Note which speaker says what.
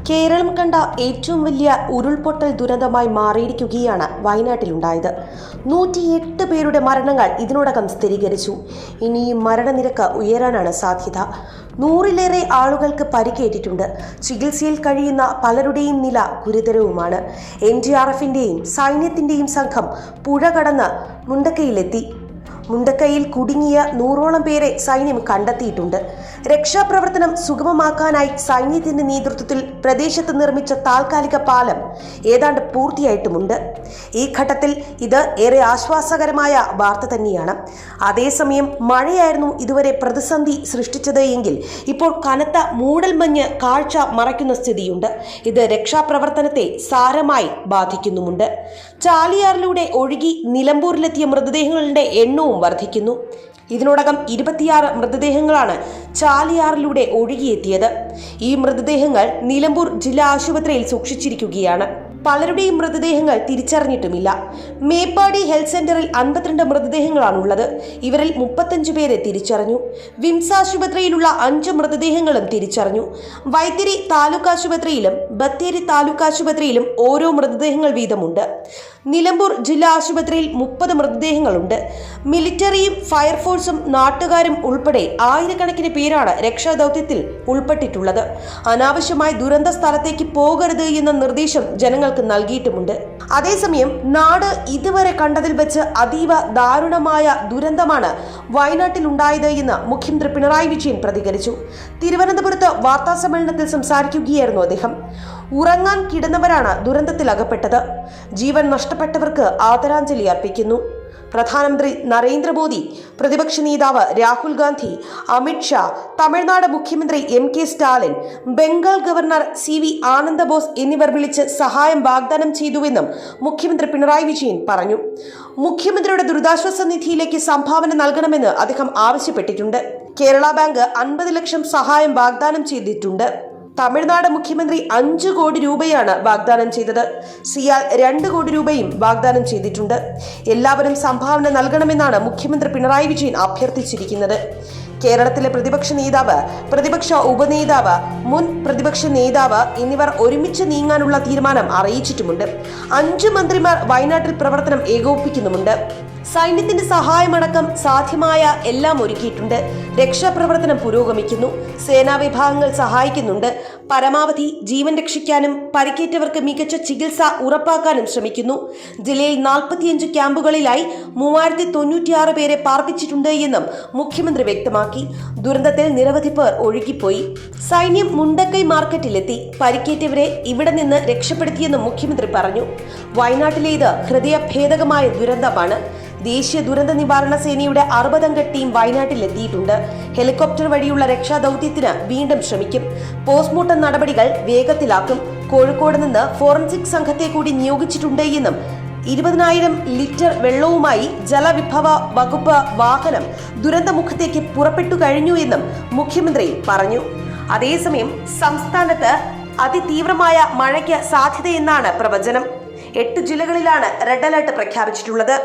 Speaker 1: കേരളം കണ്ട ഏറ്റവും വലിയ ഉരുൾപൊട്ടൽ ദുരന്തമായി മാറിയിരിക്കുകയാണ് വയനാട്ടിലുണ്ടായത്. 108 പേരുടെ മരണങ്ങൾ ഇതിനോടകം സ്ഥിരീകരിച്ചു. ഇനിയും മരണനിരക്ക് ഉയരാനാണ് സാധ്യത. 100-ലേറെ ആളുകൾക്ക് പരിക്കേറ്റിട്ടുണ്ട്. ചികിത്സയിൽ കഴിയുന്ന പലരുടെയും നില ഗുരുതരവുമാണ്. NDRFന്റെയും സൈന്യത്തിന്റെയും സംഘം പുഴ കടന്ന് മുണ്ടക്കയിലെത്തി. മുണ്ടക്കയിൽ കുടുങ്ങിയ 100ഓളം പേരെ സൈന്യം കണ്ടെത്തിയിട്ടുണ്ട്. രക്ഷാപ്രവർത്തനം സുഗമമാക്കാനായി സൈന്യത്തിന്റെ നേതൃത്വത്തിൽ പ്രദേശത്ത് നിർമ്മിച്ച താൽക്കാലിക പാലം ഏതാണ്ട് പൂർത്തിയായിട്ടുമുണ്ട്. ഈ ഘട്ടത്തിൽ ഇത് ഏറെ ആശ്വാസകരമായ വാർത്ത തന്നെയാണ്. അതേസമയം മഴയായിരുന്നു ഇതുവരെ പ്രതിസന്ധി സൃഷ്ടിച്ചത് എങ്കിൽ ഇപ്പോൾ കനത്ത മൂടൽമഞ്ഞ് കാഴ്ച മറയ്ക്കുന്ന സ്ഥിതിയുണ്ട്. ഇത് രക്ഷാപ്രവർത്തനത്തെ സാരമായി ബാധിക്കുന്നുമുണ്ട്. ചാലിയാറിലൂടെ ഒഴുകി നിലമ്പൂരിലെത്തിയ മൃതദേഹങ്ങളുടെ എണ്ണവും വർദ്ധിക്കുന്നു. ഇതിനോടകം 26 മൃതദേഹങ്ങളാണ് ചാലിയാറിലൂടെ ഒഴുകിയെത്തിയത്. ഈ മൃതദേഹങ്ങൾ നിലമ്പൂർ ജില്ലാ ആശുപത്രിയിൽ സൂക്ഷിച്ചിരിക്കുകയാണ്. പലരുടെയും മൃതദേഹങ്ങൾ തിരിച്ചറിഞ്ഞിട്ടുമില്ല. മേപ്പാടി ഹെൽത്ത് സെന്ററിൽ 52 മൃതദേഹങ്ങളാണുള്ളത്. ഇവരിൽ 35 പേരെ തിരിച്ചറിഞ്ഞു. വിംസ് ആശുപത്രിയിലുള്ള 5 മൃതദേഹങ്ങളും തിരിച്ചറിഞ്ഞു. വൈത്തിരി താലൂക്ക് ആശുപത്രിയിലും ബത്തേരി താലൂക്ക് ആശുപത്രിയിലും ഓരോ മൃതദേഹങ്ങൾ വീതമുണ്ട്. നിലമ്പൂർ ജില്ലാ ആശുപത്രിയിൽ 30 മൃതദേഹങ്ങളുണ്ട്. മിലിറ്ററിയും ഫയർഫോഴ്സും നാട്ടുകാരും ഉൾപ്പെടെ ആയിരക്കണക്കിന് പേരാണ് രക്ഷാദൌത്യത്തിൽ ഉൾപ്പെട്ടിട്ടുള്ളത്. അനാവശ്യമായി ദുരന്ത സ്ഥലത്തേക്ക് പോകരുത് എന്ന നിർദ്ദേശം ജനങ്ങൾക്ക് നൽകിയിട്ടുമുണ്ട്. അതേസമയം നാട് ഇതുവരെ കണ്ടതിൽ വെച്ച് അതീവ ദാരുണമായ ദുരന്തമാണ് വയനാട്ടിൽ ഉണ്ടായത് എന്ന് മുഖ്യമന്ത്രി പിണറായി വിജയൻ പ്രതികരിച്ചു. തിരുവനന്തപുരത്ത് വാർത്താ സമ്മേളനത്തിൽ സംസാരിക്കുകയായിരുന്നു അദ്ദേഹം. ഉറങ്ങാൻ കിടന്നവരാണ് ദുരന്തത്തിൽ അകപ്പെട്ടത്. ജീവൻ നഷ്ടപ്പെട്ടവർക്ക് ആദരാഞ്ജലി അർപ്പിക്കുന്നു. പ്രധാനമന്ത്രി നരേന്ദ്രമോദി, പ്രതിപക്ഷ നേതാവ് രാഹുൽ ഗാന്ധി, അമിത് ഷാ, തമിഴ്നാട് മുഖ്യമന്ത്രി MK Stalin, Bengal governor CV Ananda Bose എന്നിവർ വിളിച്ച് സഹായം വാഗ്ദാനം ചെയ്തുവെന്നും മുഖ്യമന്ത്രി പിണറായി വിജയൻ പറഞ്ഞു. മുഖ്യമന്ത്രിയുടെ ദുരിതാശ്വാസ നിധിയിലേക്ക് സംഭാവന നൽകണമെന്ന് അദ്ദേഹം ആവശ്യപ്പെട്ടിട്ടുണ്ട്. കേരള ബാങ്ക് 50 ലക്ഷം സഹായം വാഗ്ദാനം ചെയ്തിട്ടുണ്ട്. തമിഴ്നാട് മുഖ്യമന്ത്രി 5 കോടി രൂപയാണ് വാഗ്ദാനം ചെയ്തത്. സിയാൽ 2 കോടി രൂപയും വാഗ്ദാനം ചെയ്തിട്ടുണ്ട്. എല്ലാവരും സംഭാവന നൽകണമെന്നാണ് മുഖ്യമന്ത്രി പിണറായി വിജയൻ അഭ്യർത്ഥിച്ചിരിക്കുന്നത്. കേരളത്തിലെ പ്രതിപക്ഷ നേതാവ്, പ്രതിപക്ഷ ഉപനേതാവ്, മുൻ പ്രതിപക്ഷ നേതാവ് എന്നിവർ ഒരുമിച്ച് നീങ്ങാനുള്ള തീരുമാനം അറിയിച്ചിട്ടുമുണ്ട്. 5 മന്ത്രിമാർ വയനാട്ടിൽ പ്രവർത്തനം ഏകോപിപ്പിക്കുന്നുമുണ്ട്. സൈന്യത്തിന്റെ സഹായമടക്കം സാധ്യമായ എല്ലാം ഒരുക്കിയിട്ടുണ്ട്. രക്ഷാപ്രവർത്തനം പുരോഗമിക്കുന്നു. സേനാ വിഭാഗങ്ങൾ സഹായിക്കുന്നുണ്ട്. പരമാവധി ജീവൻ രക്ഷിക്കാനും പരിക്കേറ്റവർക്ക് മികച്ച ചികിത്സ ഉറപ്പാക്കാനും ശ്രമിക്കുന്നു. ജില്ലയിൽ 45 ക്യാമ്പുകളിലായി 3096 പേരെ പാർപ്പിച്ചിട്ടുണ്ട് എന്നും മുഖ്യമന്ത്രി വ്യക്തമാക്കി. ദുരന്തത്തിൽ നിരവധി പേർ ഒഴുകിപ്പോയി. സൈന്യം മുണ്ടക്കൈ മാർക്കറ്റിലെത്തി. പരിക്കേറ്റവരെ ഇവിടെ നിന്ന് രക്ഷപ്പെടുത്തിയെന്നും മുഖ്യമന്ത്രി പറഞ്ഞു. വയനാട്ടിലേത് ഹൃദയഭേദകമായ ദുരന്തമാണ്. ദേശീയ ദുരന്ത നിവാരണ സേനയുടെ 60-അംഗ ടീം വയനാട്ടിലെത്തിയിട്ടുണ്ട്. ഹെലികോപ്റ്റർ വഴിയുള്ള രക്ഷാദൌത്യത്തിന് വീണ്ടും ശ്രമിക്കും. പോസ്റ്റ്മോർട്ടം നടപടികൾ വേഗത്തിലാക്കും. കോഴിക്കോട് നിന്ന് ഫോറൻസിക് സംഘത്തെ കൂടി നിയോഗിച്ചിട്ടുണ്ട് എന്നും 20,000 ലിറ്റർ വെള്ളവുമായി ജലവിഭവ വകുപ്പ് വാഹനം ദുരന്തമുഖത്തേക്ക് പുറപ്പെട്ടു കഴിഞ്ഞു എന്നും മുഖ്യമന്ത്രി പറഞ്ഞു. അതേസമയം സംസ്ഥാനത്ത് അതിതീവ്രമായ മഴയ്ക്ക് സാധ്യതയെന്നാണ് പ്രവചനം. 8 ജില്ലകളിലാണ് റെഡ് അലർട്ട് പ്രഖ്യാപിച്ചിട്ടുള്ളത്.